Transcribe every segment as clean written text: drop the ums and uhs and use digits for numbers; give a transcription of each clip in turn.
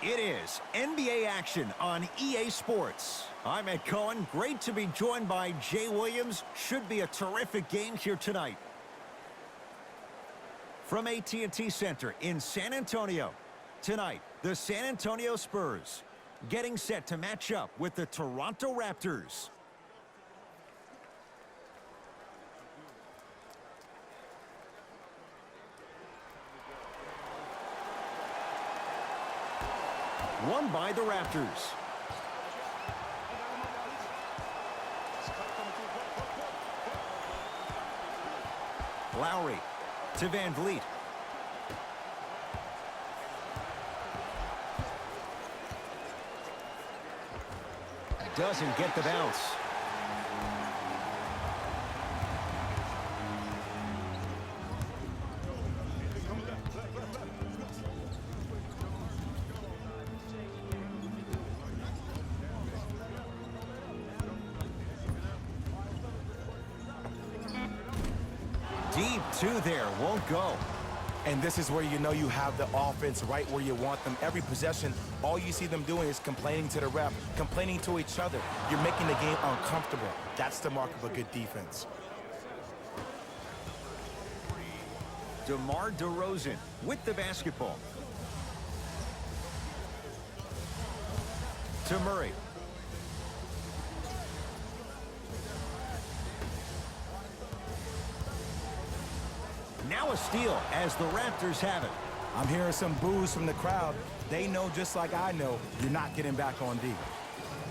It is NBA action on EA Sports. I'm Ed Cohen. Great to be joined by Jay Williams. Should be a terrific game here tonight. From AT&T Center in San Antonio. Tonight, the San Antonio Spurs getting set to match up with the Toronto Raptors. Won by the Raptors. Lowry to Van Vliet. Doesn't get the bounce. Deep two there, won't go. And this is where you know you have the offense right where you want them. Every possession, all you see them doing is complaining to the ref, complaining to each other. You're making the game uncomfortable. That's the mark of a good defense. DeMar DeRozan with the basketball. To Murray. Now a steal as the Raptors have it. I'm hearing some boos from the crowd. They know just like I know you're not getting back on D.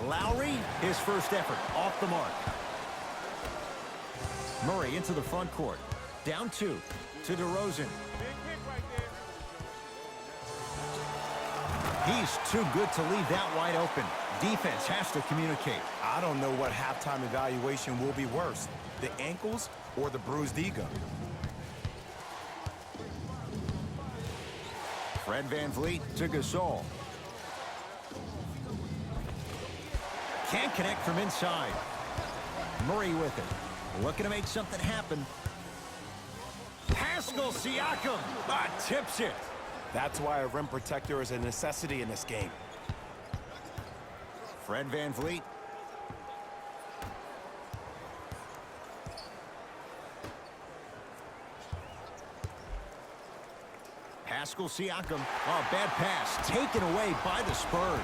Lowry, his first effort, off the mark. Murray into the front court. Down two to DeRozan. He's too good to leave that wide open. Defense has to communicate. I don't know what halftime evaluation will be worse, the ankles or the bruised ego. Fred Van Vliet to Gasol. Can't connect from inside. Murray with it. Looking to make something happen. Pascal Siakam tips it. That's why a rim protector is a necessity in this game. Fred Van Vliet. Pascal Siakam. Oh, bad pass. Taken away by the Spurs.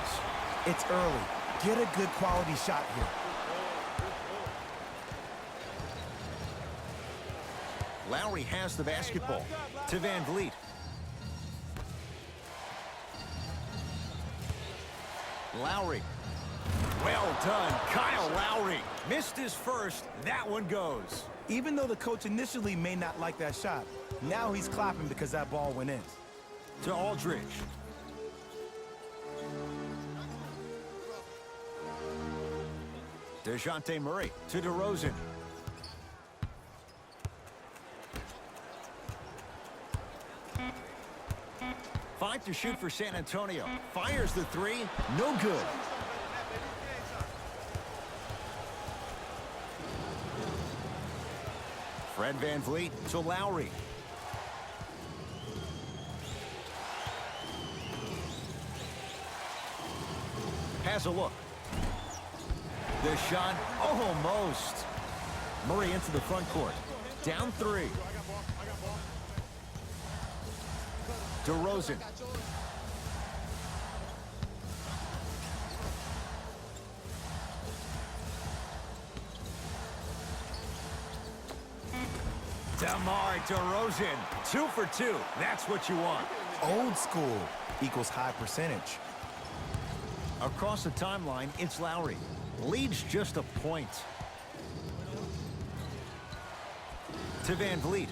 It's early. Get a good quality shot here. Lowry has the basketball. To Van Vliet. Lowry. Well done. Kyle Lowry. Missed his first. That one goes. Even though the coach initially may not like that shot, now he's clapping because that ball went in. To Aldridge. DeJounte Murray to DeRozan. Five to shoot for San Antonio. Fires the three. No good. Fred Van Vliet to Lowry. Has a look. The shot almost. Murray into the front court. Down three. DeRozan. DeMar DeRozan. 2 for 2. That's what you want. Old school equals high percentage. Across the timeline, it's Lowry. Leads just a point. To Van Vliet.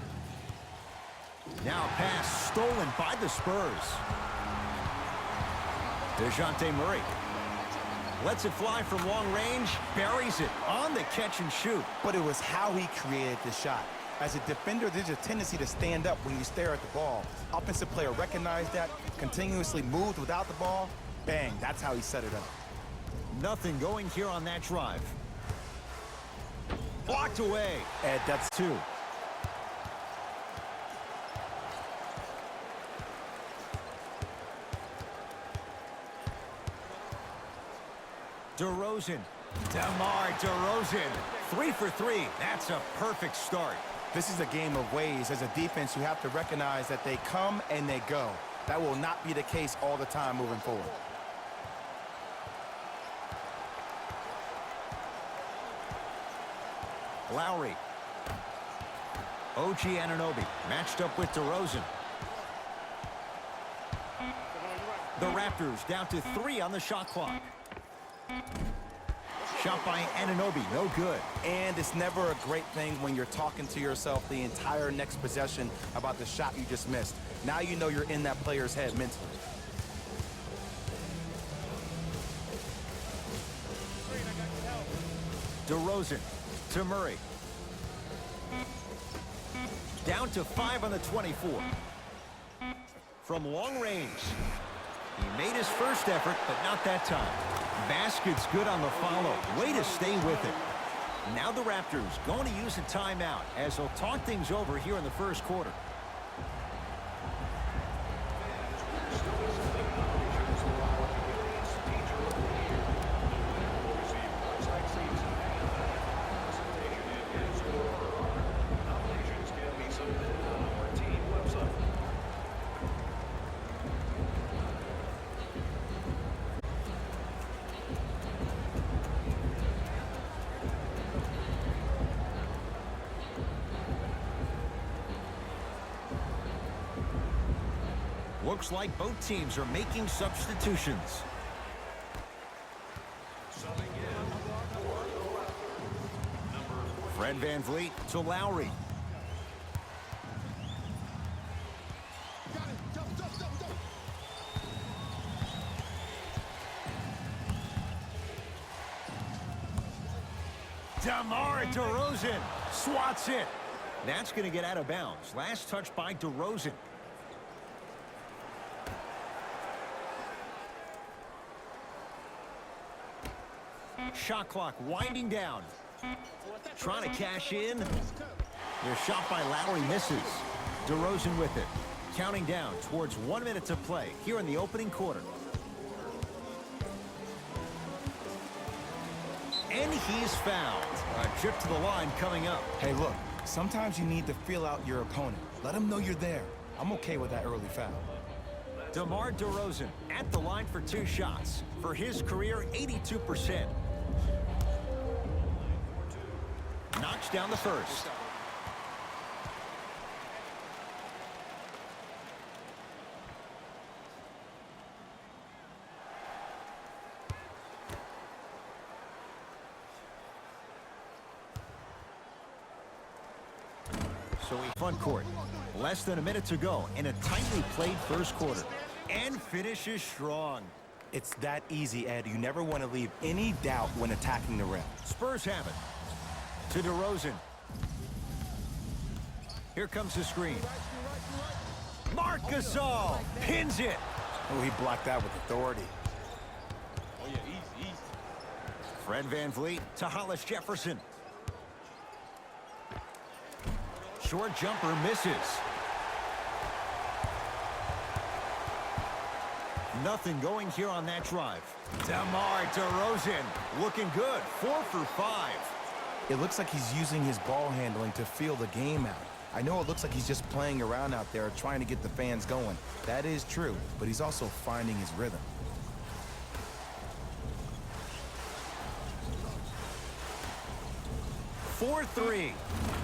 Now a pass stolen by the Spurs. DeJounte Murray. Lets it fly from long range. Buries it on the catch and shoot. But it was how he created the shot. As a defender, there's a tendency to stand up when you stare at the ball. Offensive player recognized that, continuously moved without the ball. Bang, that's how he set it up. Nothing going here on that drive. Blocked away. Ed, that's two. DeRozan. DeMar DeRozan. 3 for 3. That's a perfect start. This is a game of ways. As a defense, you have to recognize that they come and they go. That will not be the case all the time moving forward. Lowry. OG Anunoby matched up with DeRozan. The Raptors down to 3 on the shot clock. Shot by Anunoby, no good. And it's never a great thing when you're talking to yourself the entire next possession about the shot you just missed. Now you know you're in that player's head mentally. DeRozan to Murray. Down to 5 on the 24. From long range. He made his first effort, but not that time. Basket's good on the follow. Way to stay with it. Now the Raptors going to use a timeout as they'll talk things over here in the first quarter. Looks like both teams are making substitutions. Fred VanVleet to Lowry. DeMar DeRozan swats it. That's going to get out of bounds. Last touch by DeRozan. Shot clock winding down. Trying to cash in. Their shot by Lowry misses. DeRozan with it. Counting down towards 1 minute to play here in the opening quarter. And he's fouled. A trip to the line coming up. Hey, look, sometimes you need to feel out your opponent. Let them know you're there. I'm okay with that early foul. DeMar DeRozan at the line for 2 shots. For his career, 82%. Knocks down the first. So we front court. Less than a minute to go in a tightly played first quarter. And finishes strong. It's that easy, Ed. You never want to leave any doubt when attacking the rim. Spurs have it. To DeRozan. Here comes the screen. Marc Gasol pins it. Oh, he blocked that with authority. Oh, yeah, easy. Fred VanVleet to Hollis Jefferson. Short jumper misses. Nothing going here on that drive. DeMar DeRozan looking good. 4 for 5. It looks like he's using his ball handling to feel the game out. I know it looks like he's just playing around out there trying to get the fans going. That is true, but he's also finding his rhythm. For 3.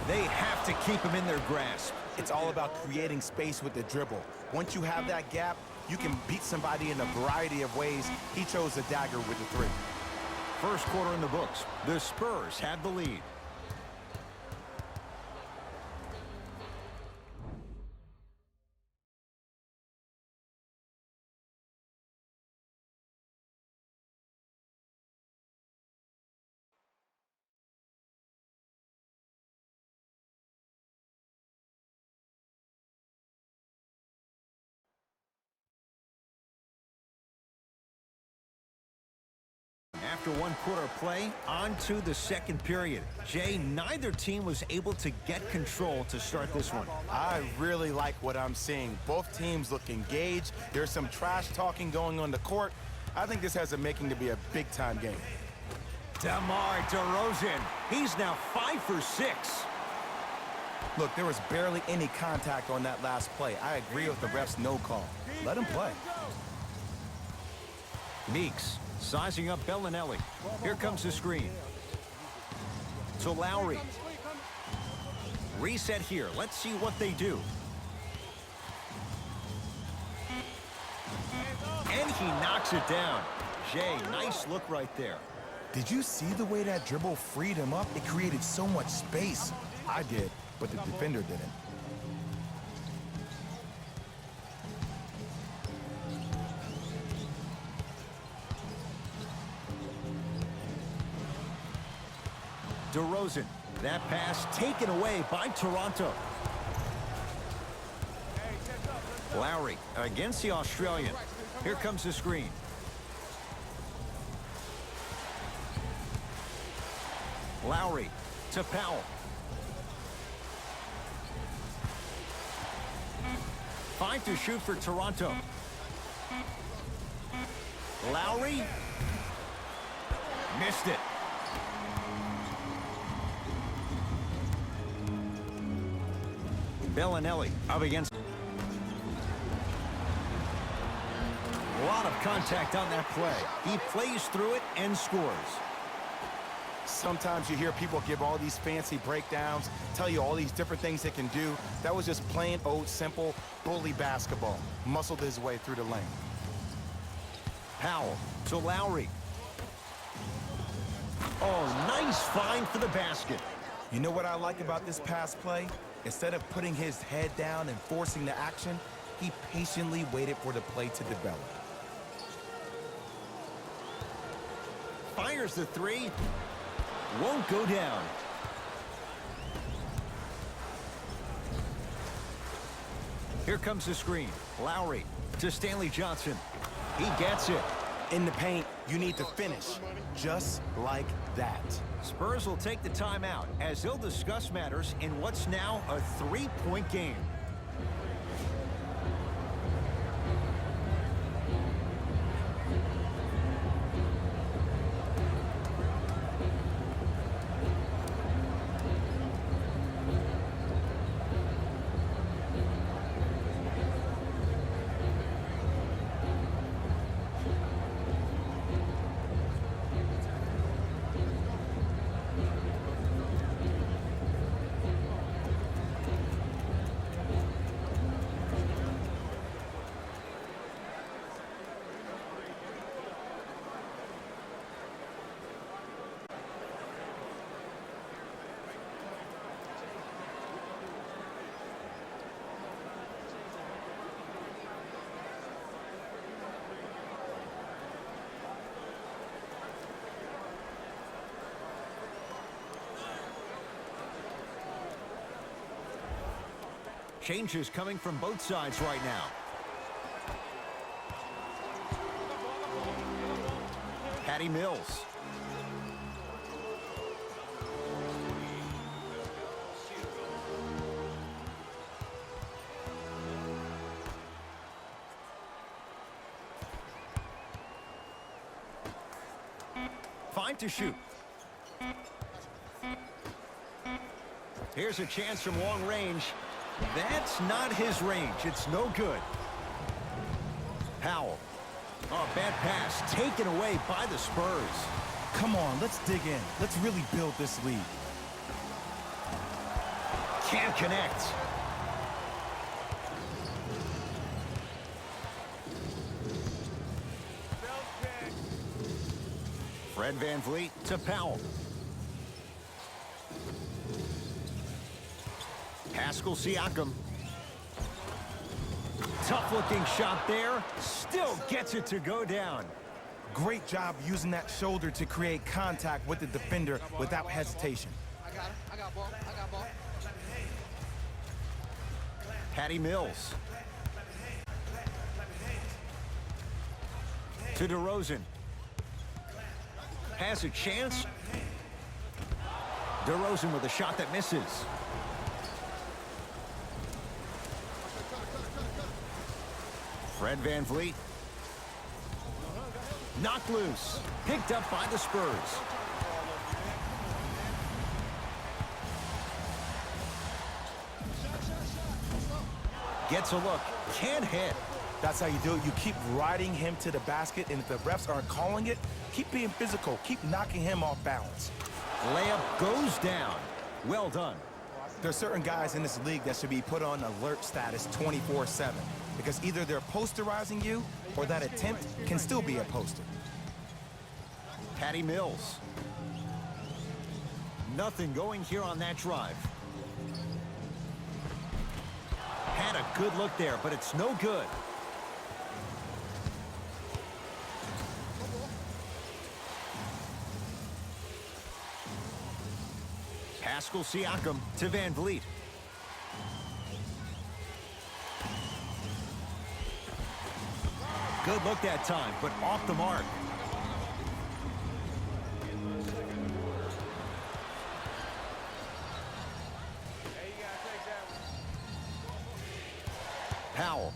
They have to keep him in their grasp. It's all about creating space with the dribble. Once you have that gap, you can beat somebody in a variety of ways. He chose the dagger with the 3. First quarter in the books. The Spurs have the lead. After 1 quarter of play, on to the second period. Jay, neither team was able to get control to start this one. I really like what I'm seeing. Both teams look engaged. There's some trash talking going on the court. I think this has a making to be a big-time game. DeMar DeRozan. He's now 5 for 6. Look, there was barely any contact on that last play. I agree with the ref's no call. Let him play. Meeks sizing up Bellinelli. Here comes the screen. To Lowry. Reset here. Let's see what they do. And he knocks it down. Jay, nice look right there. Did you see the way that dribble freed him up? It created so much space. I did, but the defender didn't. DeRozan. That pass taken away by Toronto. Lowry against the Australian. Here comes the screen. Lowry to Powell. 5 to shoot for Toronto. Lowry missed it. Bellinelli up against. A lot of contact on that play. He plays through it and scores. Sometimes you hear people give all these fancy breakdowns, tell you all these different things they can do. That was just plain old simple bully basketball. Muscled his way through the lane. Powell to Lowry. Oh, nice find for the basket. You know what I like about this pass play? Instead of putting his head down and forcing the action, he patiently waited for the play to develop. Fires the three. Won't go down. Here comes the screen. Lowry to Stanley Johnson. He gets it. In the paint, you need to finish. Just like that. Spurs will take the timeout as they'll discuss matters in what's now a 3-point game. Changes coming from both sides right now. Patty Mills. Five to shoot. Here's a chance from long range. That's not his range. It's no good. Powell. Oh, bad pass taken away by the Spurs. Come on, let's dig in. Let's really build this lead. Can't connect. Fred VanVleet to Powell. Pascal Siakam. Tough-looking shot there. Still gets it to go down. Great job using that shoulder to create contact with the defender without hesitation. I got it. I got ball. I got ball. Patty Mills. To DeRozan. Has a chance. DeRozan with a shot that misses. Fred VanVleet. Knocked loose. Picked up by the Spurs. Gets a look. Can't hit. That's how you do it. You keep riding him to the basket, and if the refs aren't calling it, keep being physical. Keep knocking him off balance. Layup goes down. Well done. There's certain guys in this league that should be put on alert status 24/7 because either they're posterizing you or that attempt can still be a poster. Patty Mills. Nothing going here on that drive. Had a good look there, but it's no good. Pascal Siakam to Van Vliet. Good look that time, but off the mark. Powell.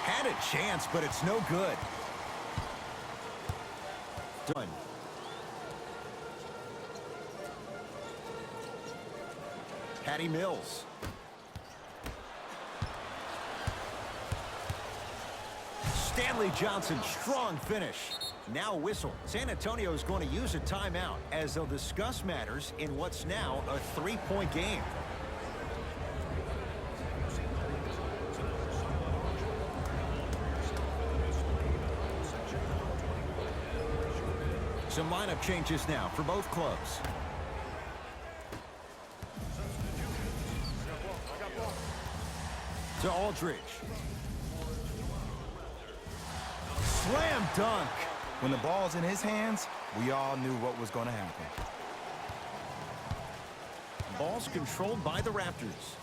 Had a chance, but it's no good. Done. Patty Mills. Stanley Johnson, strong finish. Now whistle. San Antonio is going to use a timeout as they'll discuss matters in what's now a three-point game. Some lineup changes now for both clubs. To Aldridge. Slam dunk. When the ball's in his hands, we all knew what was going to happen. Ball's controlled by the Raptors.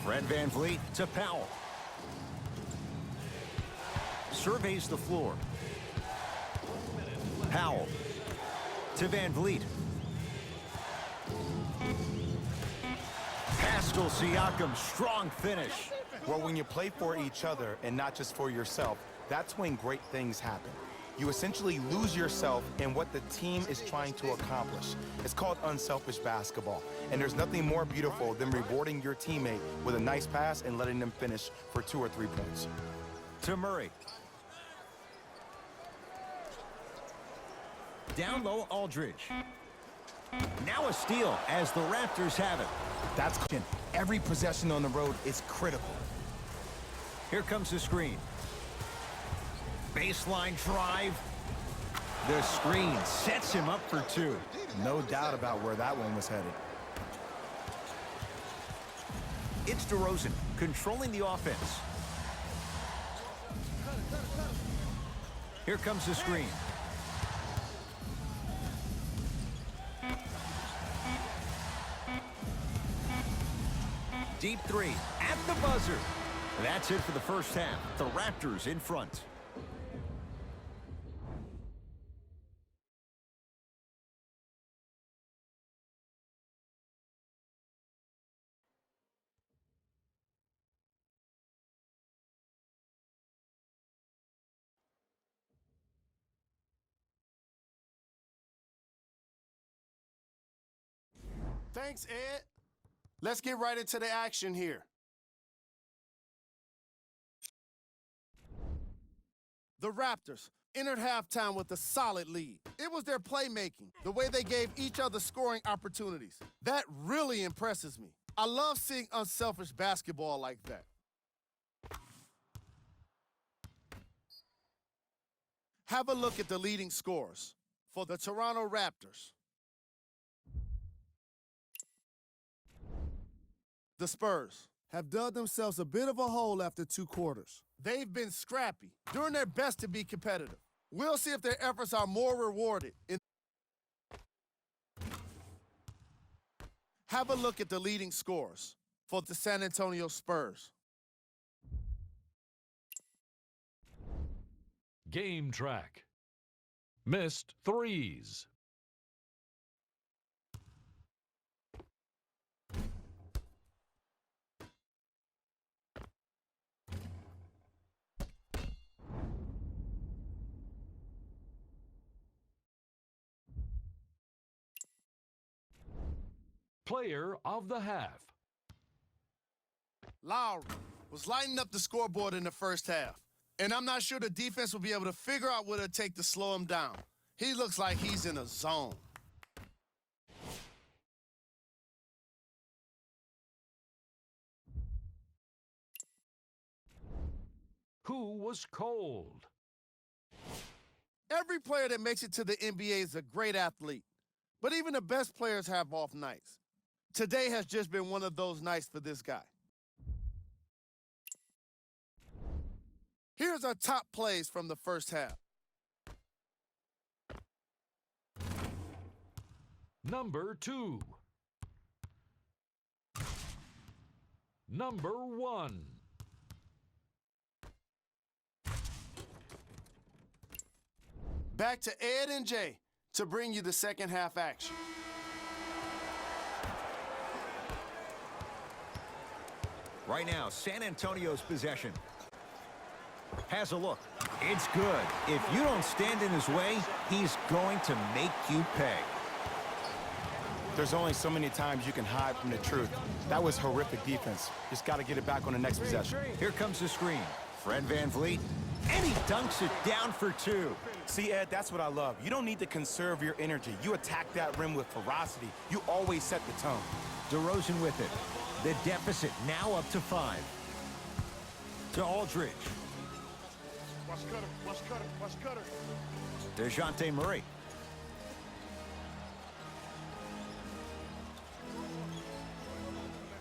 Fred Van Vliet to Powell. Surveys the floor. Powell to Van Vliet. Pascal Siakam, strong finish. Well, when you play for each other and not just for yourself, that's when great things happen. You essentially lose yourself in what the team is trying to accomplish. It's called unselfish basketball. And there's nothing more beautiful than rewarding your teammate with a nice pass and letting them finish for 2 or 3 points. To Murray. Down low, Aldridge. Now a steal as the Raptors have it. That's every possession on the road is critical. Here comes the screen. Baseline drive. The screen sets him up for 2. No doubt about where that one was headed. It's DeRozan controlling the offense. Here comes the screen. Deep 3 at the buzzer. That's it for the first half. The Raptors in front. Thanks, Ed. Let's get right into the action here. The Raptors entered halftime with a solid lead. It was their playmaking, the way they gave each other scoring opportunities. That really impresses me. I love seeing unselfish basketball like that. Have a look at the leading scorers for the Toronto Raptors. The Spurs have dug themselves a bit of a hole after 2 quarters. They've been scrappy, doing their best to be competitive. We'll see if their efforts are more rewarded. Have a look at the leading scorers for the San Antonio Spurs. Game track. Missed threes. Player of the half. Lowry was lighting up the scoreboard in the first half, and I'm not sure the defense will be able to figure out what it'll take to slow him down. He looks like he's in a zone. Who was cold? Every player that makes it to the NBA is a great athlete, but even the best players have off nights. Today has just been one of those nights for this guy. Here's our top plays from the first half. Number 2. Number 1. Back to Ed and Jay to bring you the second half action. Right now, San Antonio's possession. Has a look. It's good. If you don't stand in his way, he's going to make you pay. There's only so many times you can hide from the truth. That was horrific defense. Just got to get it back on the next possession. Here comes the screen. Fred VanVleet. And he dunks it down for 2. See, Ed, that's what I love. You don't need to conserve your energy. You attack that rim with ferocity. You always set the tone. DeRozan with it. The deficit now up to 5. To Aldridge. Watch Cutter, watch Cutter, watch Cutter. DeJounte Murray.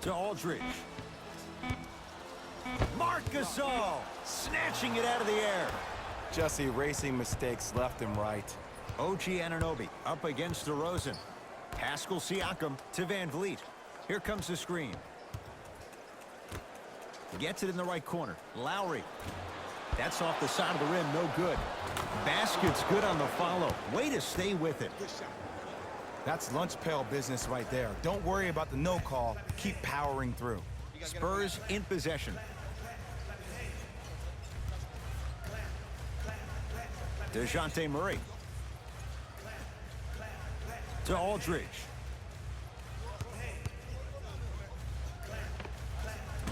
To Aldridge. Marc Gasol snatching it out of the air. Just erasing mistakes left and right. OG Anunoby up against DeRozan. Pascal Siakam to VanVleet. Here comes the screen. Gets it in the right corner. Lowry. That's off the side of the rim, no good. Basket's good on the follow. Way to stay with it. That's lunch pail business right there. Don't worry about the no call. Keep powering through. Spurs in possession. DeJounte Murray. To Aldridge.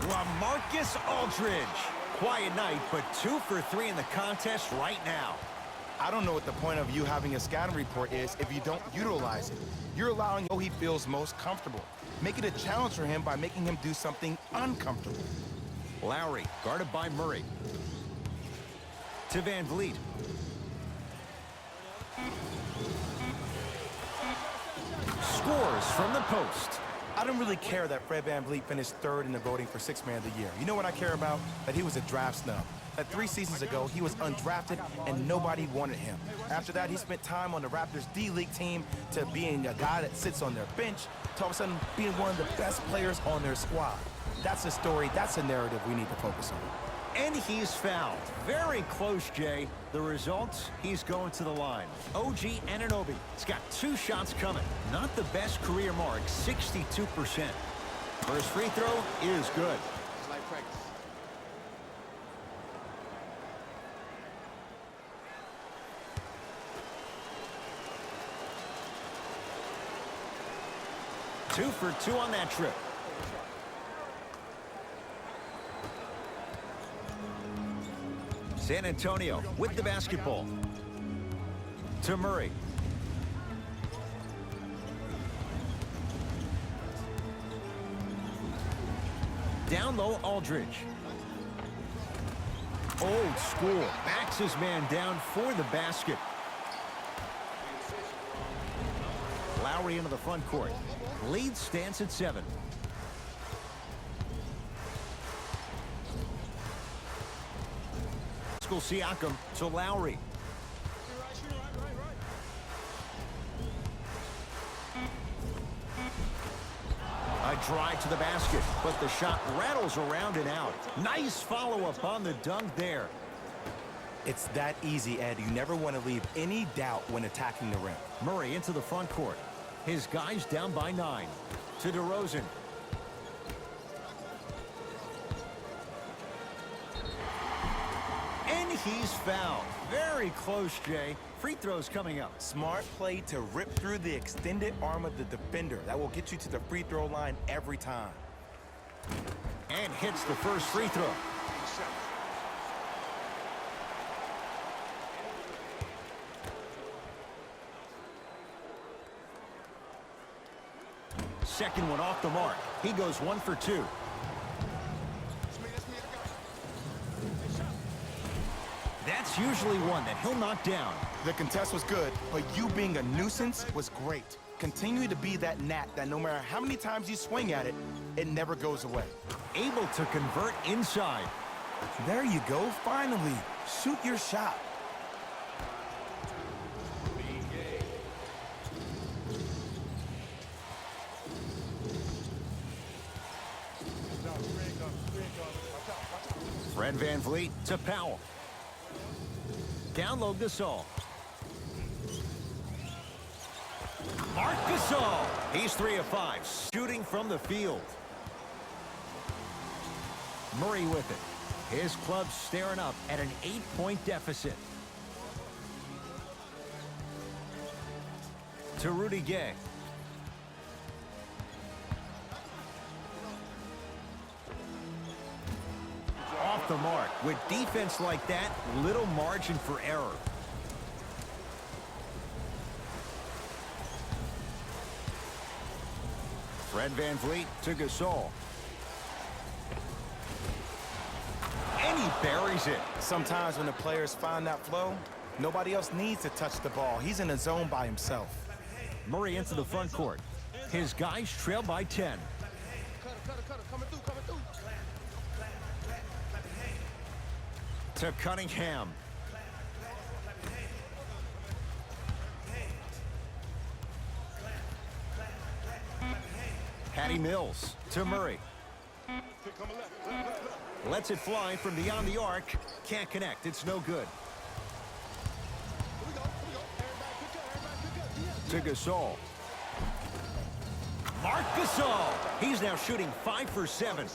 LaMarcus Aldridge. Quiet night, but 2 for 3 in the contest right now. I don't know what the point of you having a scouting report is if you don't utilize it. You're allowing how he feels most comfortable. Make it a challenge for him by making him do something uncomfortable. Lowry, guarded by Murray. To VanVleet. Scores from the post. I don't really care that Fred VanVleet finished 3rd in the voting for 6th Man of the Year. You know what I care about? That he was a draft snub. That 3 seasons ago, he was undrafted and nobody wanted him. After that, he spent time on the Raptors D-League team to being a guy that sits on their bench to all of a sudden being one of the best players on their squad. That's a story, that's a narrative we need to focus on. And he's fouled. Very close, Jay. The result, he's going to the line. OG Anunoby. He's got 2 shots coming. Not the best career mark, 62%. First free throw is good. It's like practice. Two for 2 on that trip. San Antonio with the basketball. To Murray. Down low, Aldridge. Old school. Backs his man down for the basket. Lowry into the front court. Lead stands at 7. Siakam to Lowry. A drive to the basket, but the shot rattles around and out. Nice follow-up on the dunk there. It's that easy, Ed. You never want to leave any doubt when attacking the rim. Murray into the front court. His guys down by 9. To DeRozan. And he's fouled. Very close, Jay. Free throws coming up. Smart play to rip through the extended arm of the defender. That will get you to the free throw line every time. And hits the first free throw. Second one off the mark. He goes 1 for 2. That's usually one that he'll knock down. The contest was good, but you being a nuisance was great. Continue to be that gnat that no matter how many times you swing at it, it never goes away. Able to convert inside. There you go, finally. Shoot your shot. Fred VanVleet to Powell. Down low Gasol. Marc Gasol. He's 3 of 5, shooting from the field. Murray with it. His club's staring up at an 8-point deficit. To Rudy Gay. Off the mark. With defense like that, little margin for error. Fred VanVleet to Gasol. And he buries it. Sometimes when the players find that flow, nobody else needs to touch the ball. He's in a zone by himself. Murray into the front court. His guys trail by 10. Cutter, coming through. To Cunningham. Patty Mills to Murray. Lets it fly from beyond the arc. Can't connect. It's no good. To Gasol. Marc Gasol. He's now shooting 5 for 7.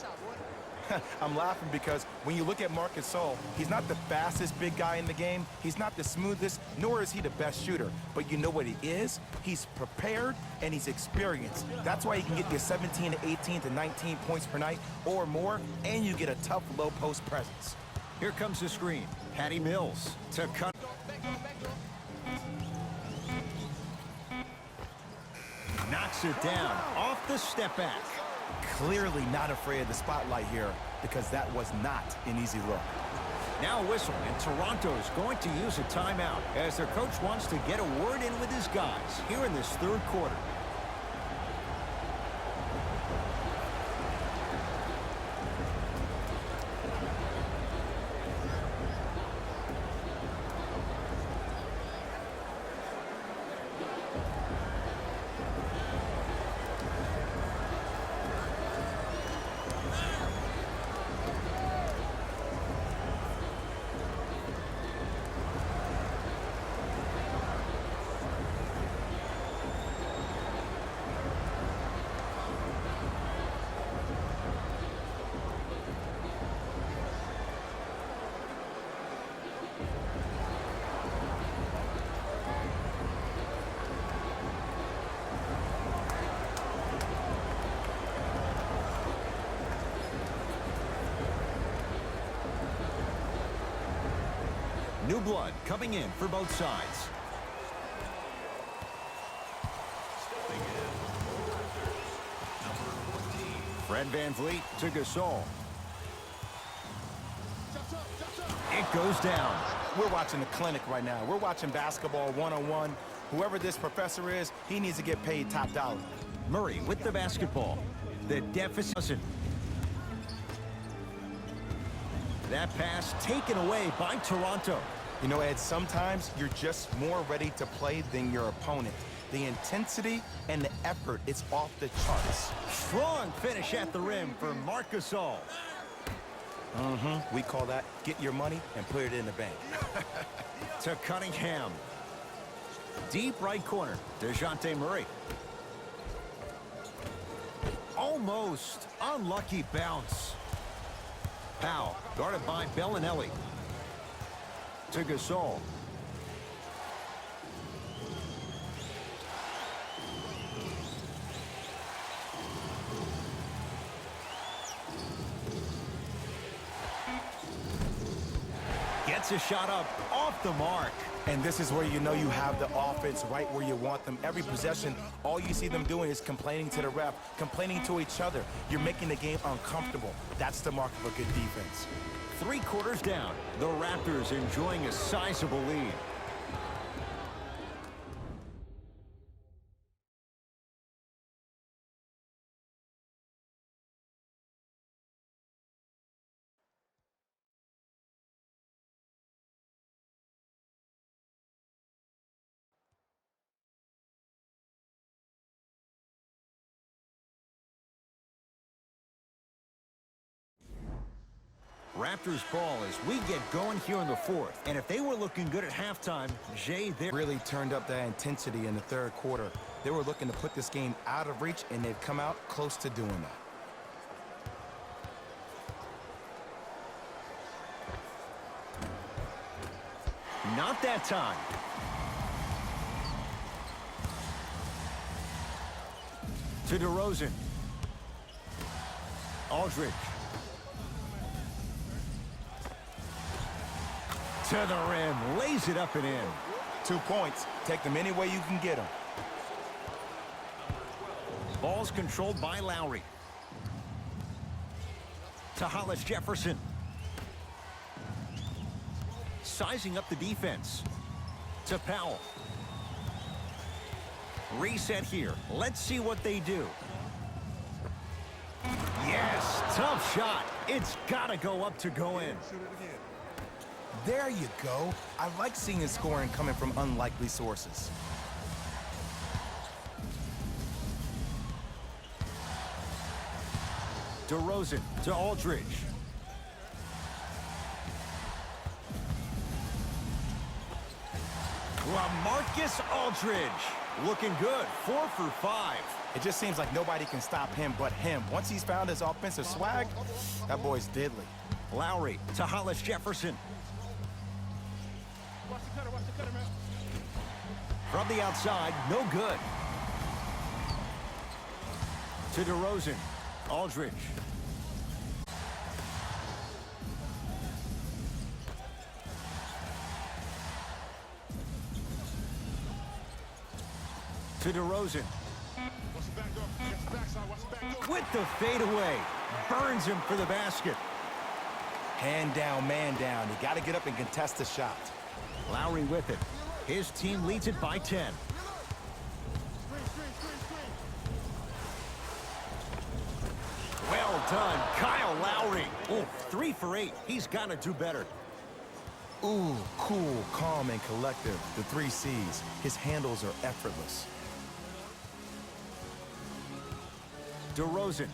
I'm laughing because when you look at Marc Gasol, he's not the fastest big guy in the game. He's not the smoothest, nor is he the best shooter. But you know what he is? He's prepared and he's experienced. That's why he can get you 17 to 18 to 19 points per night or more, and you get a tough low post presence. Here comes the screen. Patty Mills to cut. Knocks it down off the step back. Clearly not afraid of the spotlight here because that was not an easy look. Now a whistle, and Toronto is going to use a timeout as their coach wants to get a word in with his guys here in this third quarter. New blood coming in for both sides. Fred VanVleet to Gasol. It goes down. We're watching a clinic right now. We're watching basketball one-on-one. Whoever this professor is, he needs to get paid top dollar. Murray with the basketball. The deficit. That pass taken away by Toronto. You know, Ed, sometimes you're just more ready to play than your opponent. The intensity and the effort is off the charts. Strong finish at the rim for Marc Gasol. We call that get your money and put it in the bank. To Cunningham. Deep right corner. DeJounte Murray. Almost unlucky bounce. Powell guarded by Bellinelli. To Gasol. Puts a shot up off the mark. And this is where you know you have the offense right where you want them. Every possession, all you see them doing is complaining to the ref, complaining to each other. You're making the game uncomfortable. That's the mark of a good defense. 3 quarters down. The Raptors enjoying a sizable lead. Raptors ball as we get going here in the 4th. And if they were looking good at halftime, Jay, they really turned up that intensity in the 3rd quarter. They were looking to put this game out of reach, and they've come out close to doing that. Not that time. To DeRozan. Aldridge. To the rim, lays it up and in. 2 points. Take them any way you can get them. Ball's controlled by Lowry. To Hollis Jefferson. Sizing up the defense. To Powell. Reset here. Let's see what they do. Yes, tough shot. It's got to go up to go in. There you go. I like seeing the scoring coming from unlikely sources. DeRozan to Aldridge. LaMarcus Aldridge. Looking good. 4 for 5. It just seems like nobody can stop him but him. Once he's found his offensive swag, that boy's deadly. Lowry to Hollis Jefferson. Watch the cutter, man. From the outside, no good. To DeRozan. Aldridge. To DeRozan. Watch the back door. Watch the backside. Watch the back door. With the fadeaway. Burns him for the basket. Hand down, man down. You got to get up and contest the shot. Lowry with it. His team leads it by 10. Well done, Kyle Lowry. Oh, 3 for 8. He's got to do better. Ooh, cool, calm, and collective. The 3 C's. His handles are effortless. DeRozan.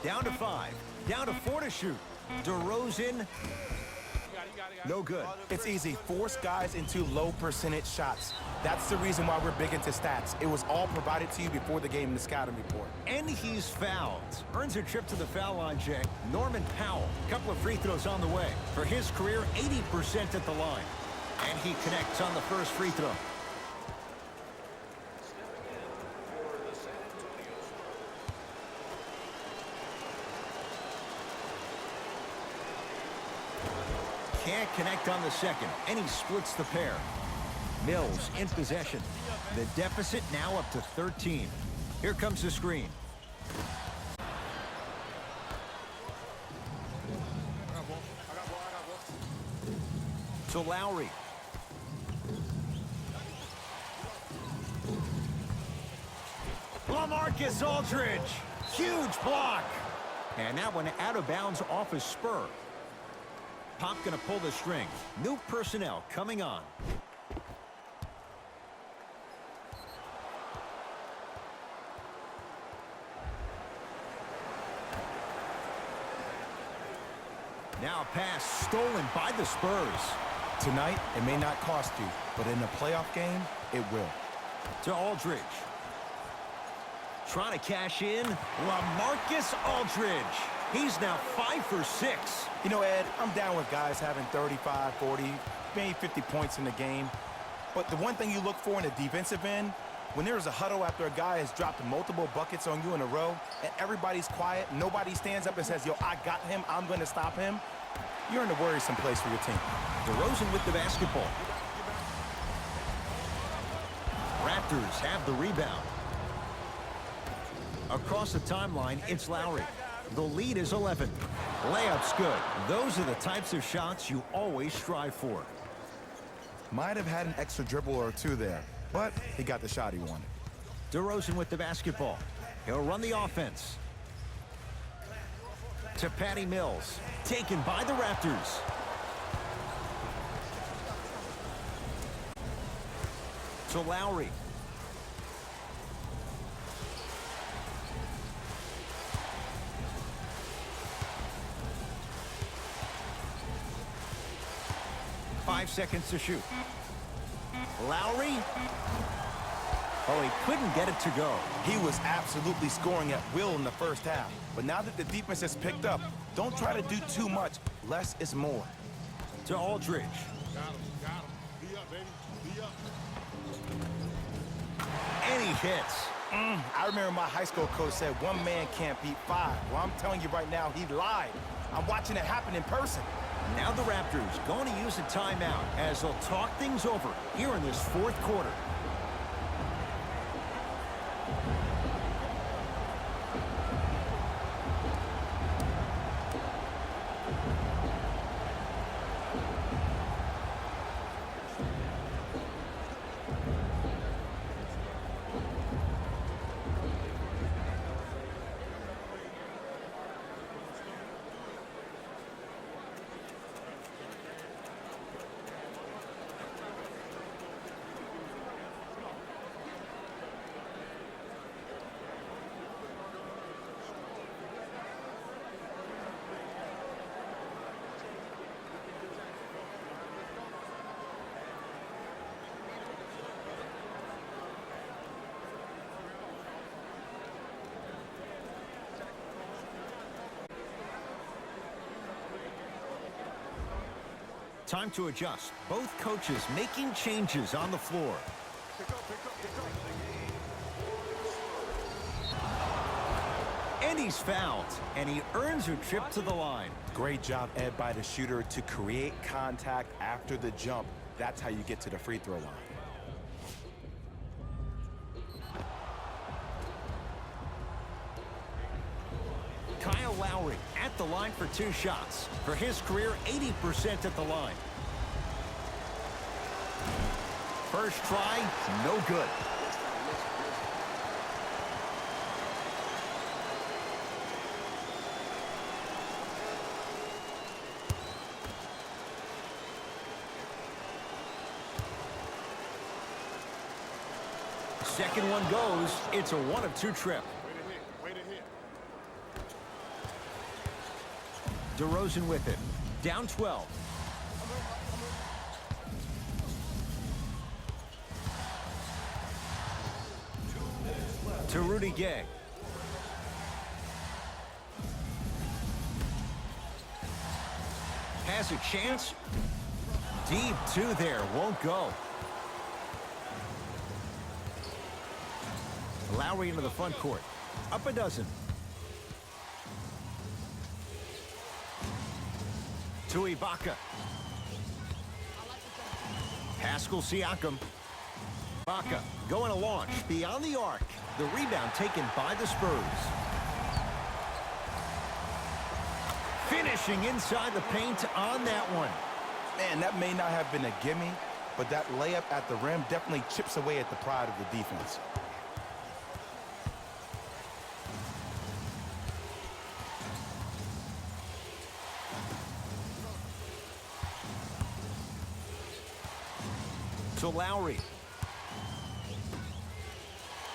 Down to 5. Down to 4 to shoot. DeRozan. No good. It's easy. Force guys into low percentage shots. That's the reason why we're big into stats. It was all provided to you before the game in the scouting report. And he's fouled. Earns a trip to the foul line, Jay. Norman Powell. Couple of free throws on the way. For his career, 80% at the line. And he connects on the first free throw. Can't connect on the second, and he splits the pair. Mills in possession. The deficit now up to 13. Here comes the screen. To Lowry. LaMarcus Aldridge. Huge block. And that one out of bounds off his spur. Pop going to pull the string. New personnel coming on. Now a pass stolen by the Spurs. Tonight, it may not cost you, but in a playoff game, it will. To Aldridge. Trying to cash in. LaMarcus Aldridge. He's now 5 for 6. You know, Ed, I'm down with guys having 35, 40, maybe 50 points in the game. But the one thing you look for in a defensive end When there's a huddle after a guy has dropped multiple buckets on you in a row, and everybody's quiet, nobody stands up and says, yo, I got him, I'm going to stop him, you're in a worrisome place for your team. DeRozan with the basketball. Raptors have the rebound. Across the timeline, it's Lowry. The lead is 11. Layup's good. Those are the types of shots you always strive for. Might have had an extra dribble or two there, but he got the shot he wanted. DeRozan with the basketball. He'll run the offense. To Patty Mills. Taken by the Raptors. To Lowry. Five seconds to shoot. Lowry. Oh, he couldn't get it to go. He was absolutely scoring at will in the first half. But now that the defense has picked up, don't try to do too much. Less is more. To Aldridge. Got him. Be up, baby. Be up. And he hits. I remember my high school coach said one man can't beat five. Well, I'm telling you right now, he lied. I'm watching it happen in person. Now the Raptors going to use a timeout as they'll talk things over here in this fourth quarter. Time to adjust. Both coaches making changes on the floor. And he's fouled, and he earns a trip to the line. Great job, Ed, by the shooter to create contact after the jump. That's how you get to the free throw line. Kyle Lowry at the line for 2 shots. For his career, 80% at the line. First try, no good. Second one goes. It's a 1 of 2 trip. Way to hit. DeRozan with it. Down 12. To Rudy Gay. Has a chance. Deep 2 there. Won't go. Lowry into the front court. Up a dozen. To Ibaka. Pascal Siakam. Ibaka going to launch beyond the arc. The rebound taken by the Spurs. Finishing inside the paint on that one. Man, that may not have been a gimme, but that layup at the rim definitely chips away at the pride of the defense. To Lowry.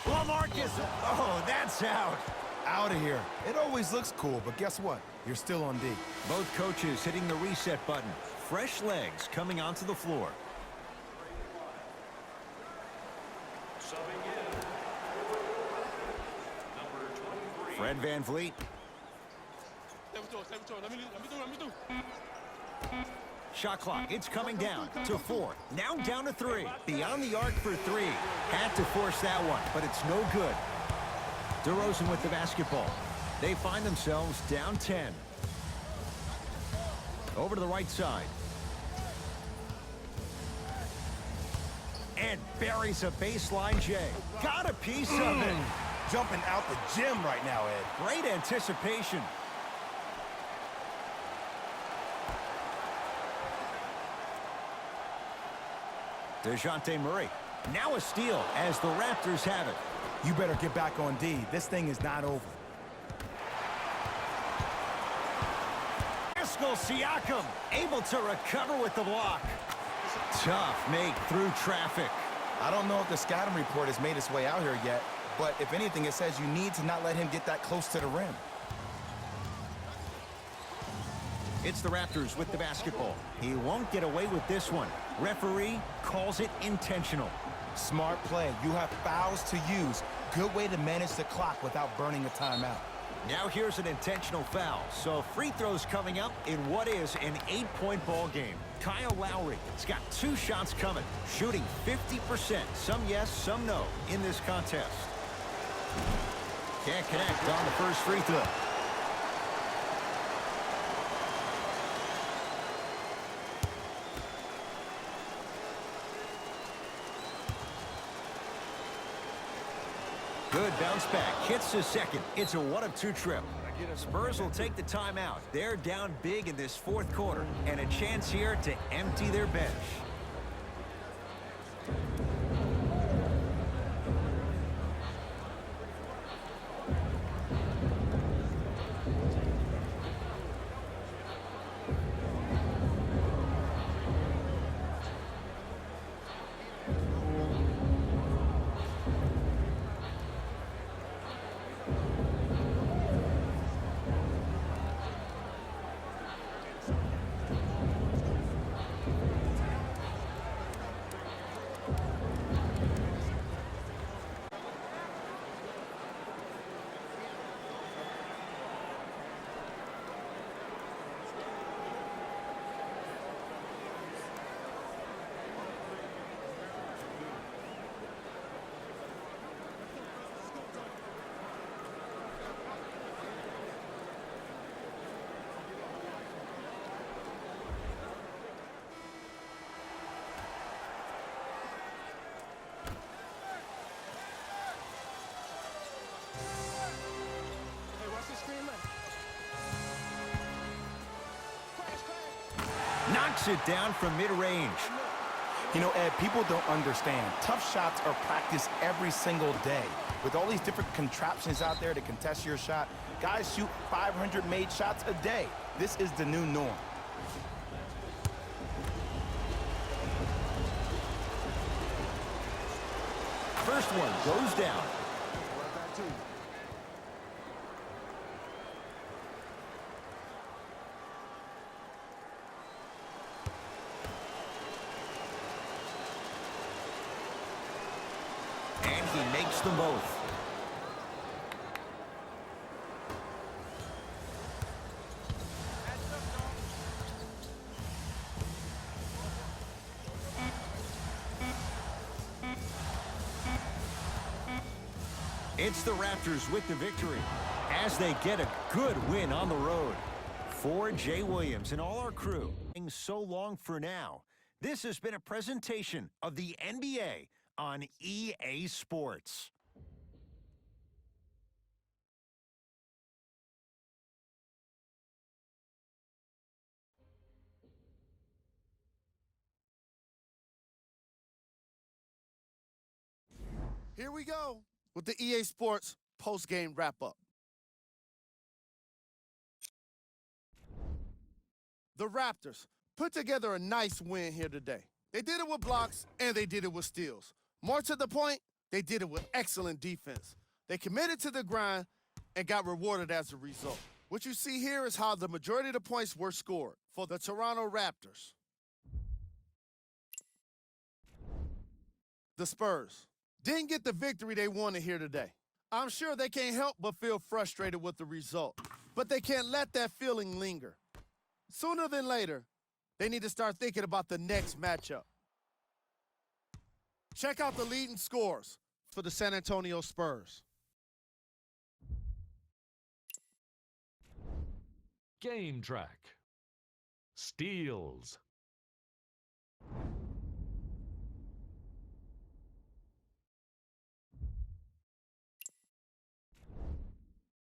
LaMarcus. Oh, that's out. Out of here. It always looks cool, but guess what? You're still on D. Both coaches hitting the reset button. Fresh legs coming onto the floor. Fred VanVleet. Let me do. Shot clock, it's coming down to 4. Now down to 3. Beyond the arc for 3. Had to force that one, but it's no good. DeRozan with the basketball. They find themselves down 10. Over to the right side. And buries a baseline J. Got a piece of it. Jumping out the gym right now, Ed. Great anticipation. DeJounte Murray. Now a steal as the Raptors have it. You better get back on D. This thing is not over. Pascal Siakam able to recover with the block. Tough make through traffic. I don't know if the scouting report has made its way out here yet, but if anything, it says you need to not let him get that close to the rim. It's the Raptors with the basketball. He won't get away with this one. Referee calls it intentional. Smart play. You have fouls to use. Good way to manage the clock without burning a timeout. Now here's an intentional foul. So free throws coming up in what is an 8-point ball game. Kyle Lowry has got 2 shots coming, shooting 50%. Some yes, some no in this contest. Can't connect on the first free throw. Good bounce back. Hits the second. It's a 1 of 2 trip. Spurs will take the timeout. They're down big in this 4th quarter. And a chance here to empty their bench. Knocks it down from mid-range. You know, Ed, people don't understand. Tough shots are practiced every single day. With all these different contraptions out there to contest your shot, guys shoot 500 made shots a day. This is the new norm. First one goes down. And he makes them both. It's the Raptors with the victory as they get a good win on the road. For Jay Williams and all our crew, so long for now. This has been a presentation of the NBA on EA Sports. Here we go with the EA Sports post-game wrap-up. The Raptors put together a nice win here today. They did it with blocks, and they did it with steals. More to the point, they did it with excellent defense. They committed to the grind and got rewarded as a result. What you see here is how the majority of the points were scored for the Toronto Raptors. The Spurs didn't get the victory they wanted here today. I'm sure they can't help but feel frustrated with the result, but they can't let that feeling linger. Sooner than later, They need to start thinking about the next matchup. Check out the leading scores for the San Antonio Spurs. Game track. Steals.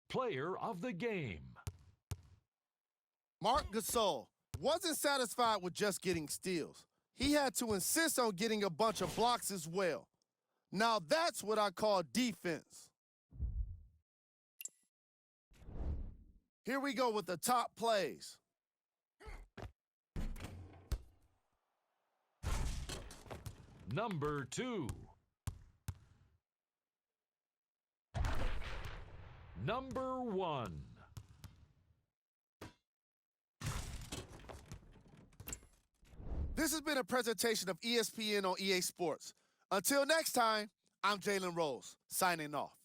Player of the game. Marc Gasol wasn't satisfied with just getting steals. He had to insist on getting a bunch of blocks as well. Now that's what I call defense. Here we go with the top plays. Number 2. Number 1. This has been a presentation of ESPN on EA Sports. Until next time, I'm Jalen Rose, signing off.